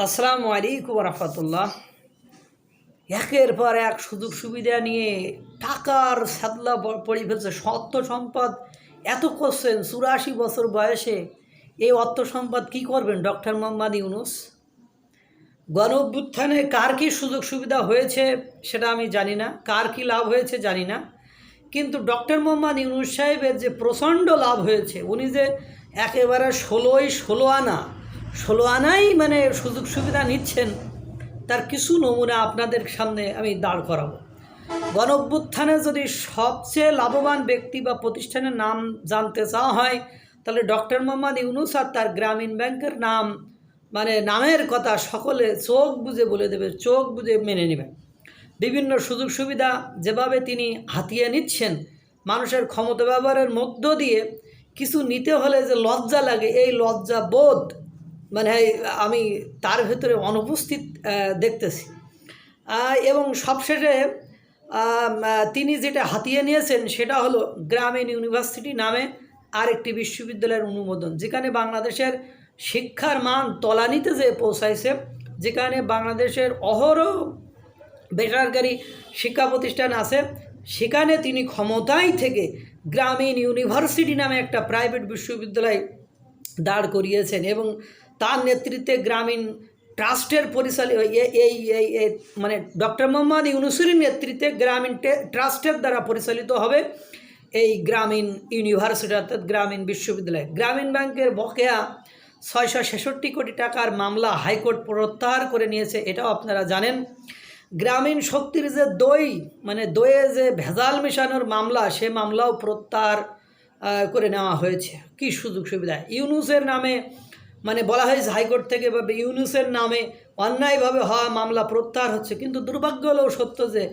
আসসালামু আলাইকুম রহমতুল্লাহ। একের পর এক সুযোগ সুবিধা নিয়ে টাকার সাদলা পড়ে ফেলছে। অর্থ সম্পদ এত করছেন 84 বছর বয়সে। এই অর্থ সম্পদ কী করবেন ডক্টর মোহাম্মদ ইউনূস? গণ অভ্যুত্থানে কার কী সুযোগ সুবিধা হয়েছে সেটা আমি জানি না, কার কী লাভ হয়েছে জানি না, কিন্তু ডক্টর মোহাম্মদ ইউনূস সাহেবের যে প্রচণ্ড লাভ হয়েছে, উনি যে একেবারে 16 আনাই মানে সুযোগ সুবিধা নিচ্ছেন, তার কিছু নমুনা আপনাদের সামনে আমি দাঁড় করাবো। গণ অভ্যুত্থানে যদি সবচেয়ে লাভবান ব্যক্তি বা প্রতিষ্ঠানের নাম জানতে চাওয়া হয়, তাহলে ডক্টর মোহাম্মদ ইউনূস আর তার গ্রামীণ ব্যাংকের নাম, মানে নামের কথা সকলে চোখ বুজে বলে দেবে, চোখ বুজে মেনে নেবে। বিভিন্ন সুযোগ সুবিধা যেভাবে তিনি হাতিয়ে নিচ্ছেন, মানুষের ক্ষমতা ব্যবহারের মধ্য দিয়ে কিছু নিতে হলে যে লজ্জা লাগে, এই লজ্জা বোধ মানে আমি তার ভেতরে অনুপস্থিত দেখতেছি। এবং সবশেষে তিনি যেটা হাতিয়ে নিয়েছেন সেটা হলো গ্রামীণ ইউনিভার্সিটি নামে আরেকটি বিশ্ববিদ্যালয়ের অনুমোদন, যেখানে বাংলাদেশের শিক্ষার মান তলানিতে যে পৌঁছাইছে, যেখানে বাংলাদেশের অহরহ বেসরকারি শিক্ষা প্রতিষ্ঠান আছে, সেখানে তিনি ক্ষমতায় থেকে গ্রামীণ ইউনিভার্সিটি নামে একটা প্রাইভেট বিশ্ববিদ্যালয় দাঁড় করিয়েছেন এবং তার নেতৃত্বে গ্রামীণ ট্রাস্টের পরিচালিত এই মানে ডক্টর মোহাম্মদ ইউনূসের নেতৃত্বে গ্রামীণ ট্রাস্টের দ্বারা পরিচালিত হবে এই গ্রামীণ ইউনিভার্সিটি অর্থাৎ গ্রামীণ বিশ্ববিদ্যালয়। গ্রামীণ ব্যাংকের বকেয়া 666 কোটি টাকার মামলা হাইকোর্ট প্রত্যাহার করে নিয়েছে, এটাও আপনারা জানেন। গ্রামীণ শক্তির যে দইয়ে যে ভেজাল মেশানোর মামলা, সে মামলাও প্রত্যাহার করে নেওয়া হয়েছে। কি সুযোগ সুবিধা! ইউনূসের নামে মানে বলা হয়েছে হাইকোর্ট থেকে বা ইউনূসের নামে অন্যায়ভাবে হওয়া মামলা প্রত্যাহার হচ্ছে, কিন্তু দুর্ভাগ্য হলেও সত্য যে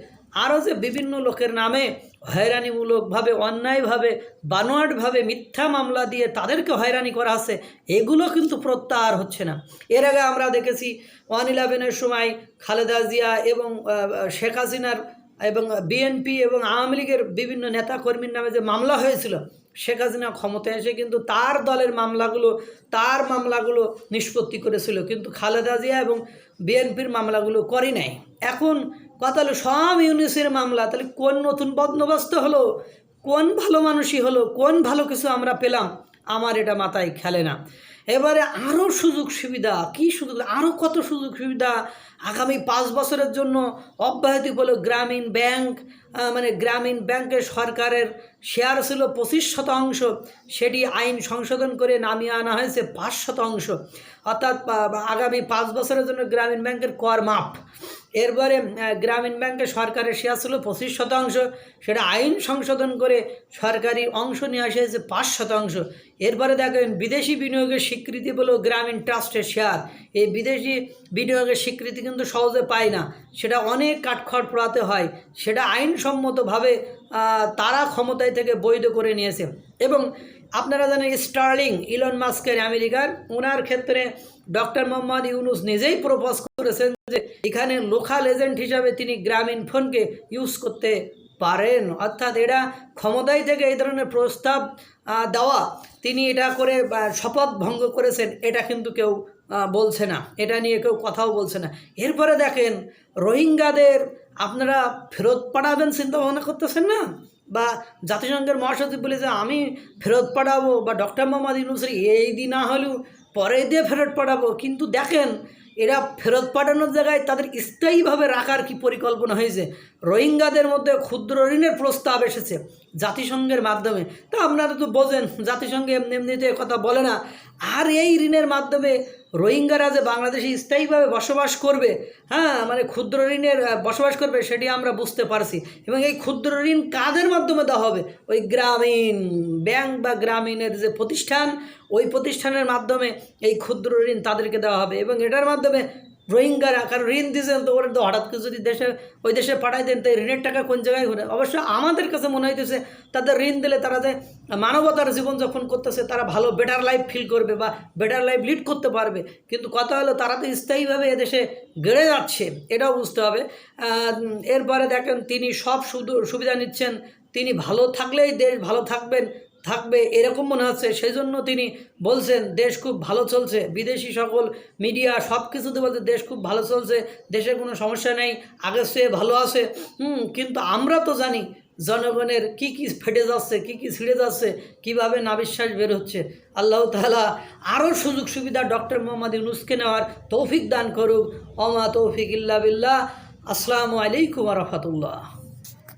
আরও যে বিভিন্ন লোকের নামে হয়রানিমূলকভাবে, অন্যায়ভাবে, বানোয়াটভাবে মিথ্যা মামলা দিয়ে তাদেরকে হয়রানি করা হচ্ছে, এগুলো কিন্তু প্রত্যাহার হচ্ছে না। এর আগে আমরা দেখেছি 1/11-এর সময় খালেদা জিয়া এবং শেখ হাসিনার এবং বিএনপি এবং আওয়ামী লীগের বিভিন্ন নেতাকর্মীর নামে যে মামলা হয়েছিল, শেখ হাসিনা ক্ষমতায় এসে কিন্তু তার দলের মামলাগুলো নিষ্পত্তি করেছিল, কিন্তু খালেদা জিয়া এবং বিএনপির মামলাগুলো করে নাই। এখন কথা হলো সব ইউনূসের মামলা, তাহলে কোন নতুন বন্দোবস্ত হলো, কোন ভালো মানুষই হলো, কোন ভালো কিছু আমরা পেলাম? আমার এটা মাথায় খেলে না। এবারে আরও সুযোগ সুবিধা, কী সুযোগ, আরও কত সুযোগ সুবিধা আগামী 5 বছরের জন্য অব্যাহতি পেল। গ্রামীণ ব্যাংক মানে গ্রামীণ ব্যাংকের সরকারের শেয়ার ছিল 25%, সেটি আইন সংশোধন করে নামিয়ে আনা হয়েছে 5%, অর্থাৎ আগামী 5 বছরের জন্য গ্রামীণ ব্যাংকের কর মাফ। এরপরে গ্রামীণ ব্যাংকের সরকারের শেয়ার ছিল 25%, সেটা আইন সংশোধন করে সরকারি অংশ নিয়ে আসা হয়েছে 5%। এরপরে দেখেন বিদেশি বিনিয়োগের স্বীকৃতি বলো গ্রামীণ ট্রাস্টের শেয়ার। এই বিদেশি বিনিয়োগের স্বীকৃতি কিন্তু সহজে পায় না, সেটা অনেক কাঠখড় পোড়াতে হয়, সেটা আইনসম্মতভাবে তারা ক্ষমতায় থেকে বৈধ করে নিয়েছে। এবং আপনারা জানেন স্টার্লিং, ইলন মাস্কের আমেরিকার, ওনার ক্ষেত্রে ডক্টর মোহাম্মদ ইউনূস নিজেই প্রপোজ করেছেন যে এখানে লোকাল এজেন্ট হিসাবে তিনি গ্রামীণ ফোনকে ইউজ করতে পারেন। অর্থাৎ এরা ক্ষমতায় থেকে এই ধরনের প্রস্তাব দেওয়া, তিনি এটা করে শপথ ভঙ্গ করেছেন, এটা কিন্তু কেউ বলছে না, এটা নিয়ে কেউ কথাও বলছে না। এরপরে দেখেন রোহিঙ্গাদের আপনারা ফেরত পাঠাবেন চিন্তা ভাবনা করতেছেন না, বা জাতিসংঘের মহাসচিব বলে যে আমি ফেরত পাঠাবো, বা ডক্টর মোহাম্মদ ইউনূসের এই দিন না হলেও পরে দিয়ে ফেরত পাঠাবো, কিন্তু দেখেন এরা ফেরত পাঠানোর জায়গায় তাদের স্থায়ীভাবে রাখার কি পরিকল্পনা হয়েছে। রোহিঙ্গাদের মধ্যে ক্ষুদ্র ঋণের প্রস্তাব এসেছে জাতিসংঘের মাধ্যমে, তা আপনারা তো বোঝেন জাতিসংঘে এমনিতে কথা বলে না। আর এই ঋণের মাধ্যমে রোহিঙ্গারা যে বাংলাদেশে স্থায়ীভাবে বসবাস করবে, মানে ক্ষুদ্র ঋণের বসবাস করবে, সেটি আমরা বুঝতে পারছি। এবং এই ক্ষুদ্র ঋণ কাদের মাধ্যমে দেওয়া হবে? ওই গ্রামীণ ব্যাংক বা গ্রামীণের যে প্রতিষ্ঠান, ওই প্রতিষ্ঠানের মাধ্যমে এই ক্ষুদ্র ঋণ তাদেরকে দেওয়া হবে। এবং এটার মাধ্যমে রোহিঙ্গারা, কারণ ঋণ দিয়েছেন তো ওরা তো হঠাৎ করে যদি ওই দেশে পাঠাই দেন, তো ঋণের টাকা কোন জায়গায় ঘুরে? অবশ্য আমাদের কাছে মনে হইতেছে তাদের ঋণ দিলে তারা যে মানবতার জীবনযাপন করতেছে, তারা ভালো বেটার লাইফ ফিল করবে বা বেটার লাইফ লিড করতে পারবে, কিন্তু কথা হলো তারা তো স্থায়ীভাবে এদেশে গেড়ে যাচ্ছে, এটাও বুঝতে হবে। এরপরে দেখেন তিনি সব সুবিধা নিচ্ছেন, তিনি ভালো থাকলেই দেশ ভালো থাকবেন থাকবে এরকম মনে হচ্ছে, সেই জন্য তিনি বলছেন দেশ খুব ভালো চলছে। বিদেশি সকল মিডিয়া সব কিছুতে বলছে দেশ খুব ভালো চলছে, দেশে কোনো সমস্যা নেই, আগের চেয়ে ভালো আছে। কিন্তু আমরা তো জানি জনগণের কি কি ফেটে যাচ্ছে, কি কি ছিঁড়ে যাচ্ছে, কিভাবে নাবিশ্বাস বের হচ্ছে। আল্লাহ তাআলা আরও সুযোগ সুবিধা ডক্টর মোহাম্মদ ইউনূসকে নেওয়ার তৌফিক দান করুক। ওমা তৌফিক ইল্লা বিল্লাহ। আসসালামু আলাইকুম ওয়া রাহমাতুল্লাহ।